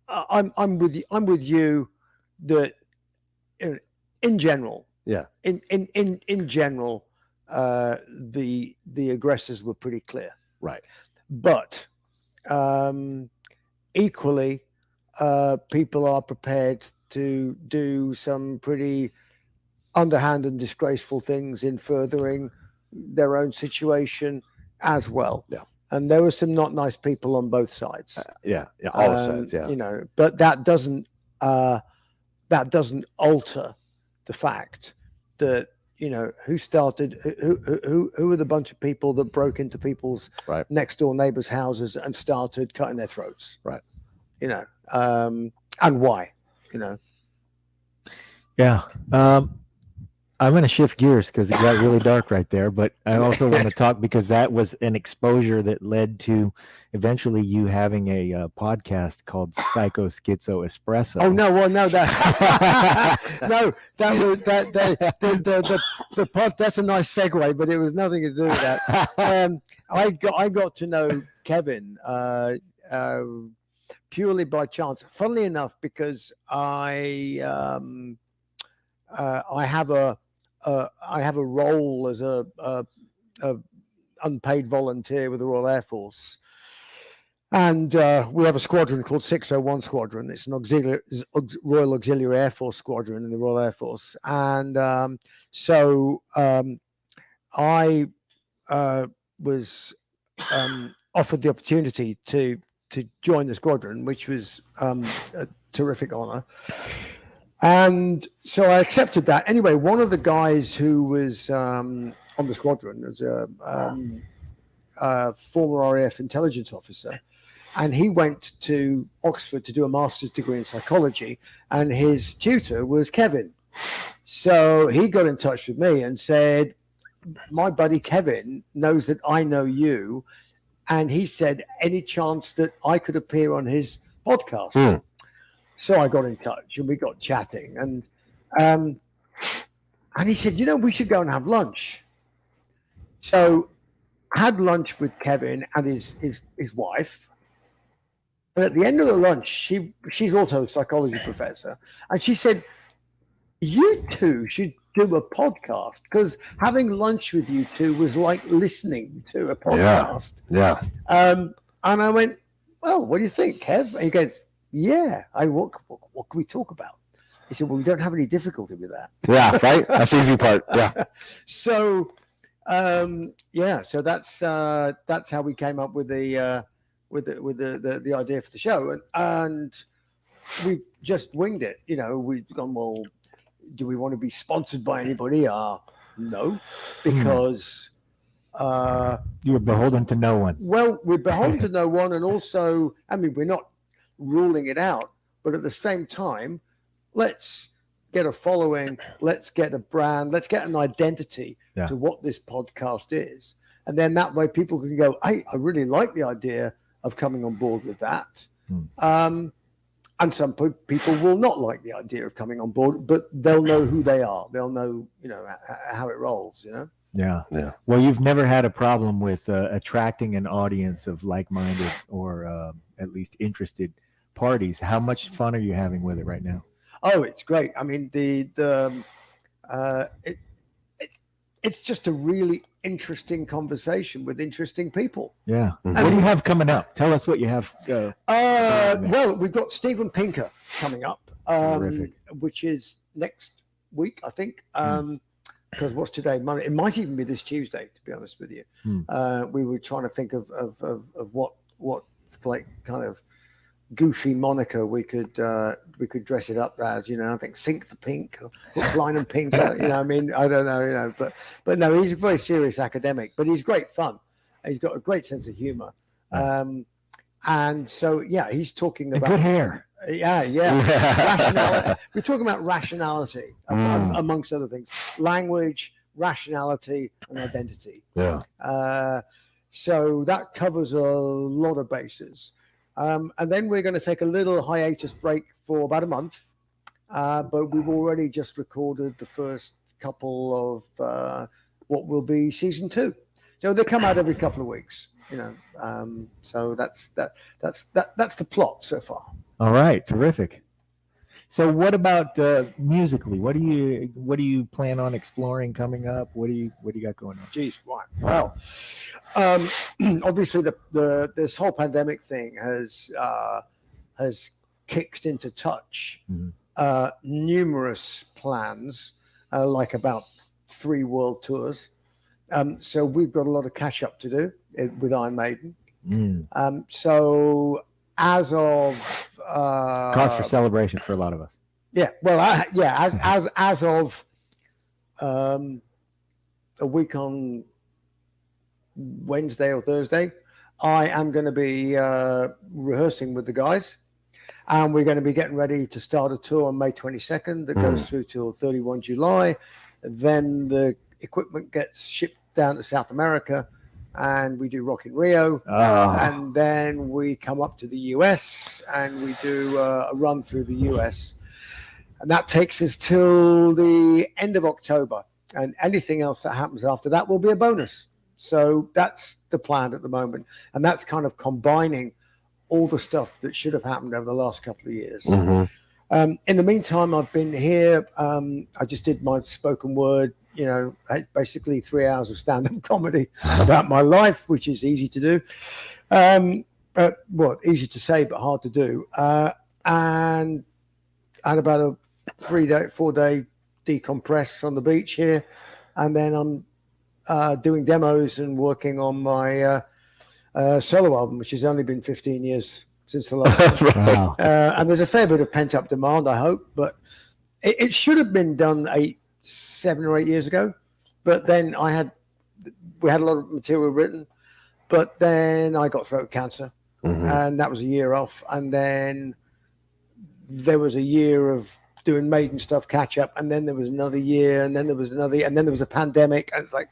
Speaker 2: I'm with you that in general, in general, the aggressors were pretty clear,
Speaker 1: right?
Speaker 2: But equally, people are prepared to do some pretty underhand and disgraceful things in furthering their own situation as well.
Speaker 1: Yeah.
Speaker 2: And there were some not nice people on both sides.
Speaker 1: All sides. Yeah,
Speaker 2: you know, but that doesn't alter the fact that who started, who were the bunch of people that broke into people's
Speaker 1: Right.
Speaker 2: next door neighbors' houses and started cutting their throats?
Speaker 1: Right.
Speaker 2: And why?
Speaker 4: Yeah. I'm going to shift gears because it got really dark right there, but I also want to talk because that was an exposure that led to eventually you having a podcast called Psycho Schizo Espresso.
Speaker 2: Oh no! Well, no, that no, that was the pod. That's a nice segue, but it was nothing to do with that. I got to know Kevin purely by chance. Funnily enough, because I have a role as a unpaid volunteer with the Royal Air Force, and we have a squadron called 601 Squadron. It's an Royal Auxiliary Air Force squadron in the Royal Air Force, and I was offered the opportunity to join the squadron, which was a terrific honor. And so I accepted that. Anyway, one of the guys who was on the squadron was a former RAF intelligence officer, and he went to Oxford to do a master's degree in psychology, and his tutor was Kevin. So he got in touch with me and said, my buddy Kevin knows that I know you, and he said, any chance that I could appear on his podcast? So I got in touch and we got chatting, and he said, we should go and have lunch. So I had lunch with Kevin and his wife. And at the end of the lunch, she's also a psychology professor, and she said, you two should do a podcast, because having lunch with you two was like listening to a podcast.
Speaker 1: Yeah.
Speaker 2: And I went, well, what do you think, Kev? And he goes, yeah, what can we talk about? He said, well, we don't have any difficulty with that.
Speaker 1: Yeah, right? That's the easy part. Yeah.
Speaker 2: So, so that's how we came up with the idea for the show. And we just winged it. We've gone, well, do we want to be sponsored by anybody? No, because
Speaker 4: you were beholden to no one.
Speaker 2: Well, we're beholden to no one, and also, we're not ruling it out, but at the same time, let's get a following, let's get a brand, let's get an identity to what this podcast is, and then that way people can go, hey, I really like the idea of coming on board with that. And some people will not like the idea of coming on board, but they'll know who they are, they'll know how it rolls.
Speaker 4: Yeah. Well, you've never had a problem with attracting an audience of like-minded or at least interested parties. How much fun are you having with it right now?
Speaker 2: Oh, it's great. It's just a really interesting conversation with interesting people.
Speaker 4: Yeah. What do you have coming up? Tell us what you have.
Speaker 2: Well, we've got Steven Pinker coming up, which is next week, I think. Because what's today? Monday. It might even be this Tuesday, to be honest with you. We were trying to think of what like kind of goofy moniker we could dress it up as. I think Sink the Pink, or Hook, Line and Pink. I don't know. But no, he's a very serious academic, but he's great fun. He's got a great sense of humor. And so he's talking about
Speaker 4: good hair.
Speaker 2: Rationality. We're talking about rationality, amongst other things. Language, rationality, and identity. So that covers a lot of bases. And then we're going to take a little hiatus break for about a month. But we've already just recorded the first couple of what will be season 2. So they come out every couple of weeks. So that's the plot so far.
Speaker 4: All right, terrific. So what about musically? What do you plan on exploring coming up? What do you got going on?
Speaker 2: Geez, right. Well, obviously this whole pandemic thing has kicked into touch numerous plans, like about 3 world tours. So we've got a lot of catch up to do with Iron Maiden. So as of
Speaker 4: cause for celebration for a lot of us.
Speaker 2: Yeah, well, as of a week on Wednesday or Thursday, I am going to be rehearsing with the guys, and we're going to be getting ready to start a tour on May 22nd that goes through till 31 July. Then the equipment gets shipped down to South America, and we do Rock in Rio, and then we come up to the US and we do a run through the US, and that takes us till the end of October, and anything else that happens after that will be a bonus. So that's the plan at the moment, and that's kind of combining all the stuff that should have happened over the last couple of years. In the meantime, I've been here. I just did my spoken word, basically 3 hours of stand-up comedy about my life, which is easy to do. Easy to say, but hard to do. And I had about a 4-day decompress on the beach here. And then I'm doing demos and working on my solo album, which has only been 15 years since the last one.
Speaker 4: Wow.
Speaker 2: And there's a fair bit of pent-up demand, I hope, but it should have been done 7 or 8 years ago. But then we had a lot of material written, but then I got throat cancer, and that was a year off. And then there was a year of doing Maiden stuff, catch up, and then there was another year, and then there was another, and then there was a pandemic, and it's like,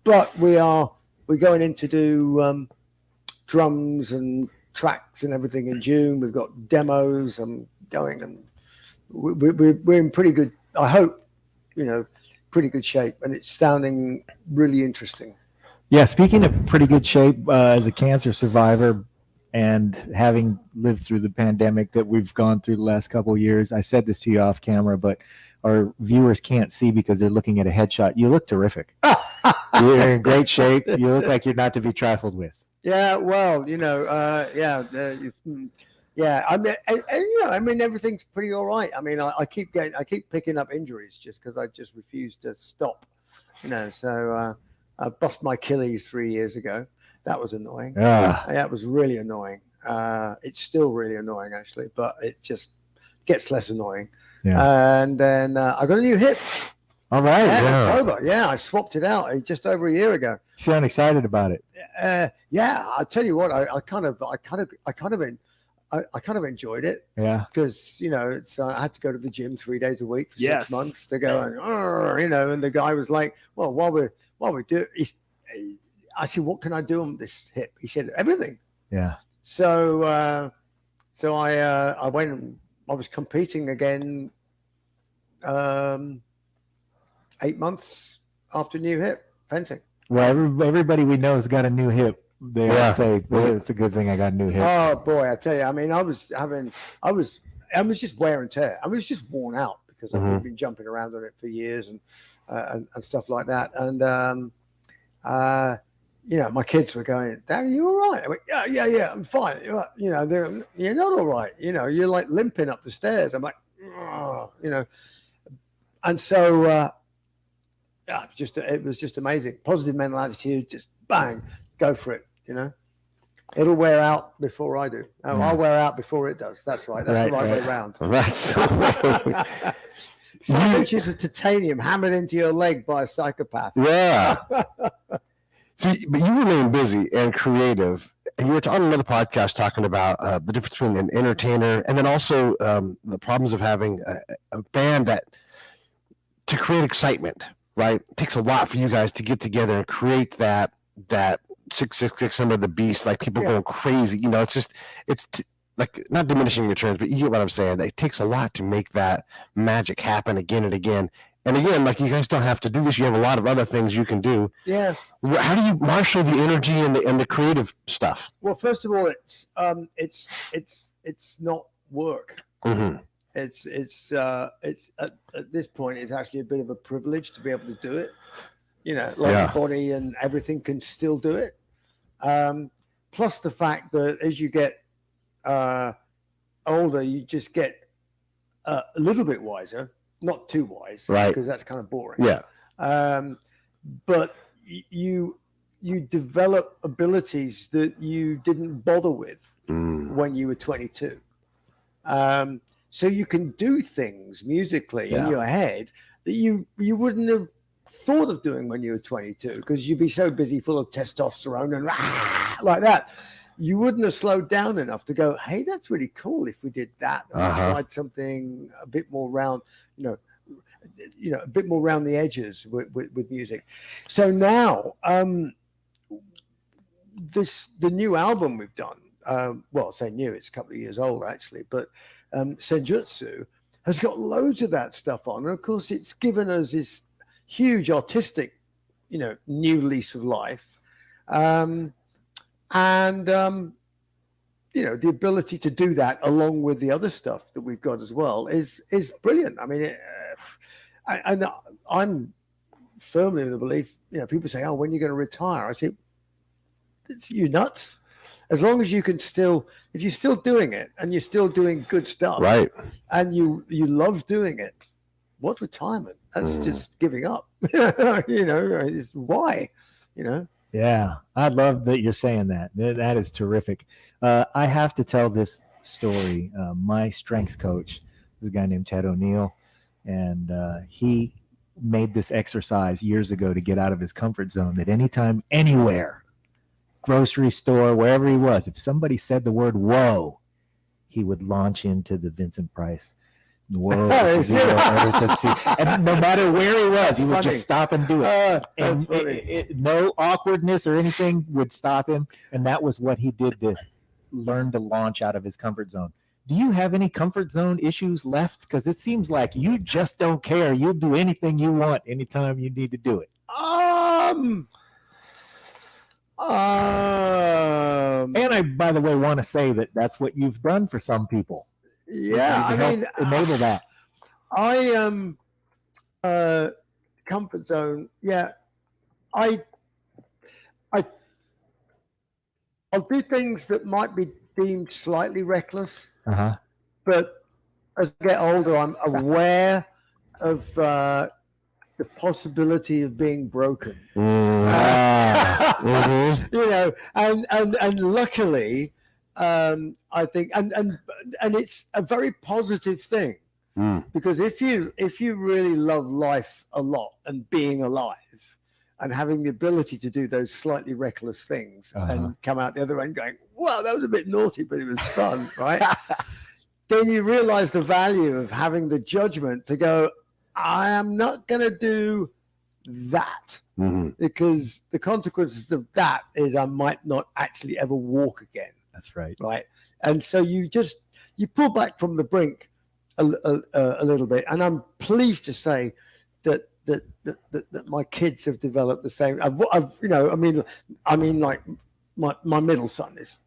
Speaker 2: but we're going in to do drums and tracks and everything in June. We've got demos. I'm going, and we're in pretty good, I hope, pretty good shape, and it's sounding really interesting.
Speaker 4: Yeah, speaking of pretty good shape, as a cancer survivor and having lived through the pandemic that we've gone through the last couple of years, I said this to you off camera, but our viewers can't see because they're looking at a headshot. You look terrific. You're in great shape. You look like you're not to be trifled with.
Speaker 2: Yeah, well, I mean, everything's pretty all right. I mean, I keep picking up injuries just because I just refuse to stop. So I bust my Achilles 3 years ago. That was annoying.
Speaker 4: Yeah.
Speaker 2: That was really annoying. It's still really annoying, actually, but it just gets less annoying.
Speaker 4: Yeah.
Speaker 2: And then I got a new hip.
Speaker 4: All right.
Speaker 2: In October. Yeah, I swapped it out just over a year ago.
Speaker 4: You sound excited about it.
Speaker 2: Yeah, I'll tell you what. I kind of enjoyed it.
Speaker 4: Yeah.
Speaker 2: Because I had to go to the gym 3 days a week for 6 months to go and the guy was like, well, while we do it, I said, what can I do on this hip? He said, everything.
Speaker 4: Yeah.
Speaker 2: So I went and I was competing again 8 months after new hip fencing.
Speaker 4: Well, everybody we know has got a new hip. They all say, well, it's a good thing I got a new hip.
Speaker 2: Oh boy, I tell you, I mean, I was just wear and tear. I was just worn out because I've been jumping around on it for years and stuff like that. And my kids were going, "Dad, are you all right?" I went, "Yeah, I'm fine." You're not all right. You're like limping up the stairs. I'm like, and so it was just amazing. Positive mental attitude, just bang, go for it. It'll wear out before I do. I'll wear out before it does. That's right. That's the right way around.
Speaker 1: That's the way.
Speaker 2: 5 inches of titanium hammered into your leg by a psychopath.
Speaker 1: Yeah. See, but you remain busy and creative. And you were on another podcast talking about the difference between an entertainer and then also the problems of having a band to create excitement, right? It takes a lot for you guys to get together and create that 666 Summer of the Beast, like people going crazy. It's like not diminishing returns, but you get what I'm saying. It takes a lot to make that magic happen again and again. And again, like you guys don't have to do this. You have a lot of other things you can do.
Speaker 2: Yeah.
Speaker 1: How do you marshal the energy and the creative stuff?
Speaker 2: Well, first of all, it's not work.
Speaker 1: Mm-hmm.
Speaker 2: It's at this point, it's actually a bit of a privilege to be able to do it. Your body and everything can still do it. Plus the fact that as you get older, you just get a little bit wiser. Not too wise,
Speaker 1: right?
Speaker 2: Because that's kind of boring.
Speaker 1: Yeah.
Speaker 2: But you develop abilities that you didn't bother with when you were 22. So you can do things musically in your head that you wouldn't have thought of doing when you were 22, because you'd be so busy, full of testosterone and like that. You wouldn't have slowed down enough to go, hey, that's really cool if we did that. And we tried something a bit more round, a bit more around the edges with music. So now, the new album we've done, well, I say new, it's a couple of years old actually, but Senjutsu has got loads of that stuff on. And of course, it's given us this huge artistic, new lease of life. The ability to do that along with the other stuff that we've got as well is brilliant. I mean, and I'm firmly in the belief, people say, oh, when are you going to retire? I say, it's you nuts. As long as you can still, if you're still doing it and you're still doing good stuff,
Speaker 1: right,
Speaker 2: and you love doing it, what's retirement? That's just giving up. It's why,
Speaker 4: Yeah, I love that you're saying that. That is terrific. I have to tell this story. My strength coach is a guy named Ted O'Neill, and he made this exercise years ago to get out of his comfort zone, that anytime, anywhere, grocery store, wherever he was, if somebody said the word whoa, he would launch into the Vincent Price. Whoa, and no matter where he was, he would just stop and do it. And no awkwardness or anything would stop him. And that was what he did to learn to launch out of his comfort zone. Do you have any comfort zone issues left? Because it seems like you just don't care. You'll do anything you want anytime you need to do it. And I, by the way, want to say that that's what you've done for some people.
Speaker 2: Yeah, I mean,
Speaker 4: enable that.
Speaker 2: I comfort zone. Yeah, I'll do things that might be deemed slightly reckless. But as I get older, I'm aware of the possibility of being broken. And luckily, I think, and it's a very positive thing, because if you really love life a lot and being alive and having the ability to do those slightly reckless things and come out the other end going, wow, that was a bit naughty, but it was fun, right? Then you realize the value of having the judgment to go, I am not going to do that, because the consequences of that is I might not actually ever walk again.
Speaker 4: That's right.
Speaker 2: Right. And so you pull back from the brink a little bit. And I'm pleased to say that my kids have developed the same. I've like my middle son is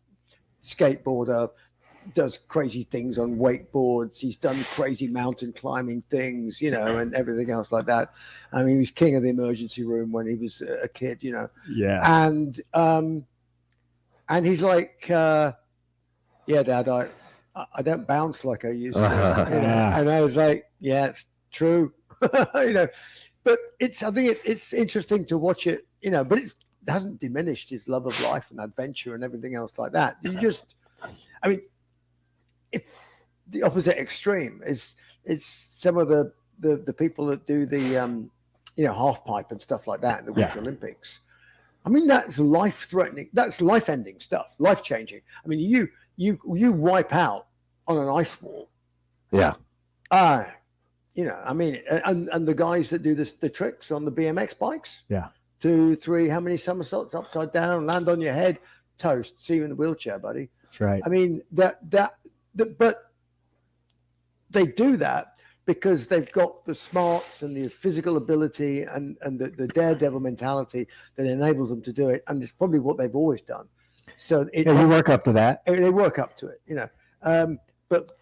Speaker 2: skateboarder, does crazy things on wakeboards. He's done crazy mountain climbing things, and everything else like that. I mean, he was king of the emergency room when he was a kid,
Speaker 4: Yeah.
Speaker 2: And he's like, yeah, Dad, I don't bounce like I used to. And I was like, yeah, it's true. But I think it's interesting to watch it, but it hasn't diminished his love of life and adventure and everything else like that. If the opposite extreme is some of the people that do the half pipe and stuff like that in the Winter Olympics. I mean, that's life-threatening. That's life-ending stuff, life-changing. I mean, you wipe out on an ice wall.
Speaker 1: Yeah.
Speaker 2: And the guys that do the tricks on the BMX bikes.
Speaker 4: Yeah.
Speaker 2: 2, 3, how many somersaults upside down, land on your head, toast. See you in the wheelchair, buddy.
Speaker 4: That's right.
Speaker 2: I mean, but they do that because they've got the smarts and the physical ability and the daredevil mentality that enables them to do it. And it's probably what they've always done. So
Speaker 4: you work up to that.
Speaker 2: They work up to it, But,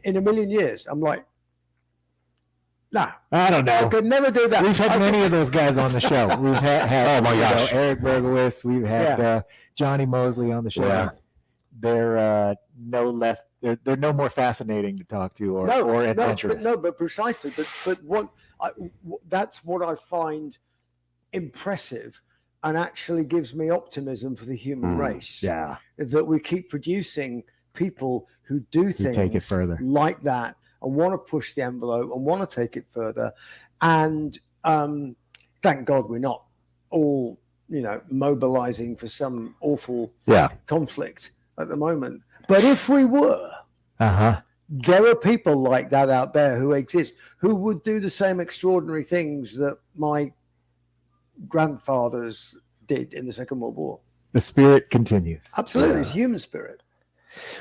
Speaker 2: in a million years, I'm like, nah.
Speaker 4: I don't know.
Speaker 2: I could never do that.
Speaker 4: We've had many of those guys on the show. We've had
Speaker 1: oh my gosh,
Speaker 4: Eric Bergowitz. We've had Johnny Mosley on the show. Yeah. They're no less. They're no more fascinating to talk to or adventurous.
Speaker 2: But precisely. But that's what I find impressive, and actually gives me optimism for the human race.
Speaker 4: Yeah,
Speaker 2: that we keep producing people who do things
Speaker 4: take it further
Speaker 2: like that and want to push the envelope and want to take it further, and thank God we're not all, mobilizing for some awful conflict at the moment. But if we were, there are people like that out there who exist, who would do the same extraordinary things that my grandfathers did in the Second World War.
Speaker 4: The spirit continues.
Speaker 2: Absolutely. It's human spirit.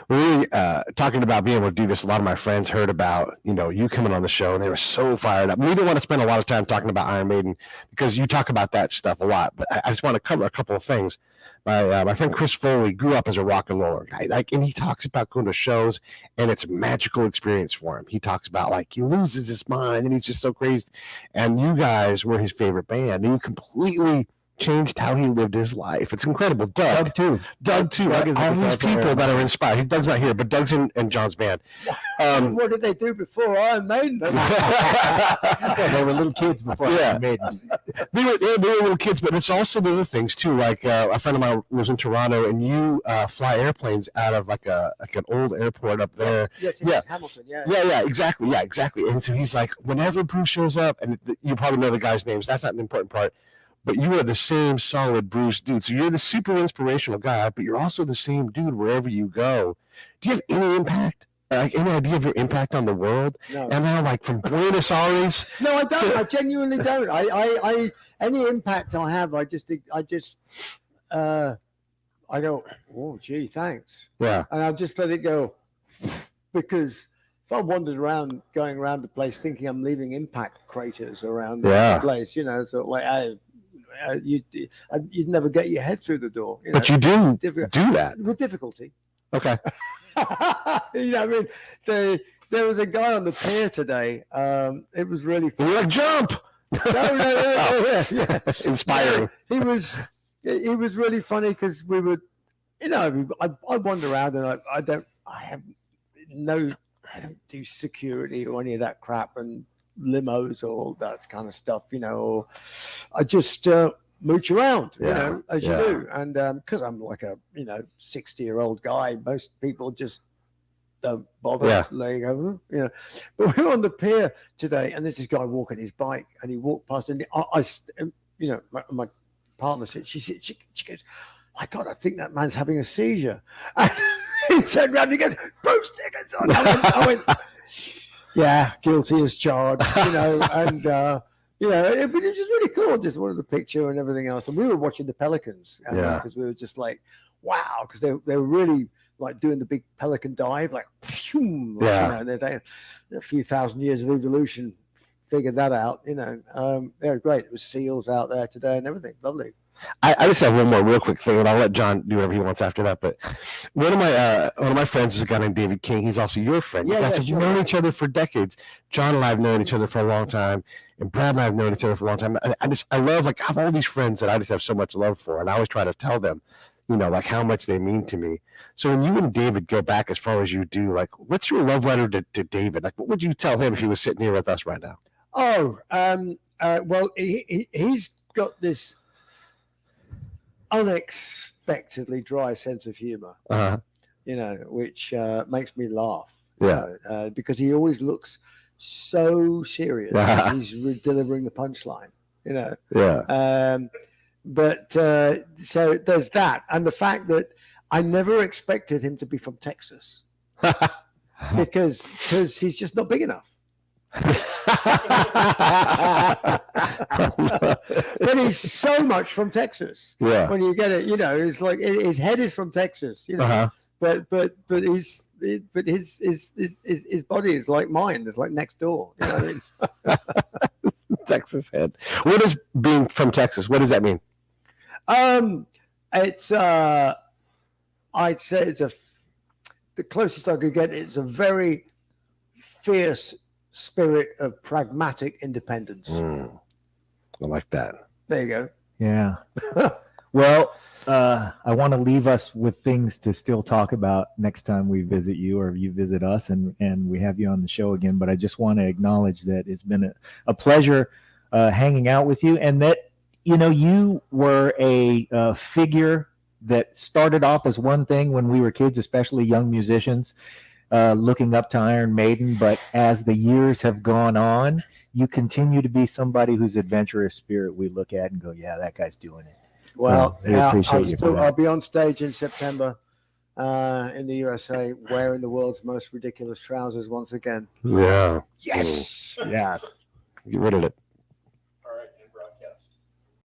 Speaker 1: We talking about being able to do this. A lot of my friends heard about, you coming on the show, and they were so fired up. We didn't want to spend a lot of time talking about Iron Maiden because you talk about that stuff a lot. But I just want to cover a couple of things. My friend Chris Foley grew up as a rock and roller guy, and he talks about going to shows, and it's a magical experience for him. He talks about he loses his mind, and he's just so crazy. And you guys were his favorite band, and you completely changed how he lived his life. It's incredible. Doug too. Doug all these people that are inspired. Doug's not here, but Doug's in John's band.
Speaker 2: What did they do before Iron Maiden?
Speaker 4: They were little kids before Iron Maiden.
Speaker 1: They were little kids, but it's also the other things too. Like a friend of mine was in Toronto, and you fly airplanes out of like an old airport up there.
Speaker 2: Yes, Hamilton.
Speaker 1: Yeah, exactly. And so he's like, whenever Bruce shows up, and you probably know the guy's names. That's not the important part. But you are the same solid Bruce dude. So you're the super inspirational guy, but you're also the same dude wherever you go. Do you have any impact? Any idea of your impact on the world?
Speaker 2: No.
Speaker 1: And now, from Buenos Aires?
Speaker 2: No, I don't. I genuinely don't. I any impact I have, I go, oh, gee, thanks.
Speaker 1: Yeah.
Speaker 2: And I'll just let it go, because if I wandered around, going around the place thinking I'm leaving impact craters around the place, you'd never get your head through the door.
Speaker 1: But you do that
Speaker 2: with difficulty.
Speaker 1: Okay.
Speaker 2: There was a guy on the pier today. It was really funny.
Speaker 1: You're like, jump!
Speaker 2: No.
Speaker 1: Inspiring.
Speaker 2: He was really funny because we would, I wander around and I don't do security or any of that crap and limos or all that kind of stuff, or I just mooch around, as you do. And because I'm like a 60-year-old guy, most people just don't bother laying over, But we were on the pier today, and there's this guy walking his bike, and he walked past, and my partner said, she goes, my God, I think that man's having a seizure. And he turned around and he goes, Bruce Dickinson. I went yeah, guilty as charged, and it was just really cool. Just wanted the picture and everything else. And we were watching the pelicans because we were just like, wow, because they were really like doing the big pelican dive, and a few thousand years of evolution figured that out. They were great. It was seals out there today and everything. Lovely.
Speaker 1: I just have one more real quick thing, and I'll let John do whatever he wants after that. But one of my friends is a guy named David King. He's also your friend. You guys have known each other for decades. John and I have known each other for a long time, and Brad and I have known each other for a long time. I love I have all these friends that I just have so much love for, and I always try to tell them, how much they mean to me. So when you and David go back as far as you do, what's your love letter to David? What would you tell him if he was sitting here with us right now?
Speaker 2: Well, he's got this unexpectedly dry sense of humor, which makes me laugh. Because he always looks so serious. He's delivering the punchline. But so there's that, and the fact that I never expected him to be from Texas, because he's just not big enough. But he's so much from Texas. When you get it, it's like his head is from Texas. But his body is like mine. It's like next door.
Speaker 1: Texas head. What is being from Texas? What does that mean?
Speaker 2: It's I'd say it's the closest I could get. It's a very fierce spirit of pragmatic independence.
Speaker 1: I like that.
Speaker 2: There you go.
Speaker 4: Yeah. Well, I want to leave us with things to still talk about next time we visit you or you visit us and we have you on the show again. But I just want to acknowledge that it's been a pleasure hanging out with you, and that, you were a figure that started off as one thing when we were kids, especially young musicians. looking up to Iron Maiden, but as the years have gone on, you continue to be somebody whose adventurous spirit we look at and go, yeah, that guy's doing it.
Speaker 2: Well,
Speaker 4: So we appreciate you for that.
Speaker 2: I'll be on stage in September in the USA wearing the world's most ridiculous trousers once again.
Speaker 1: Yeah.
Speaker 2: Yes.
Speaker 4: Yeah.
Speaker 1: Get rid of it.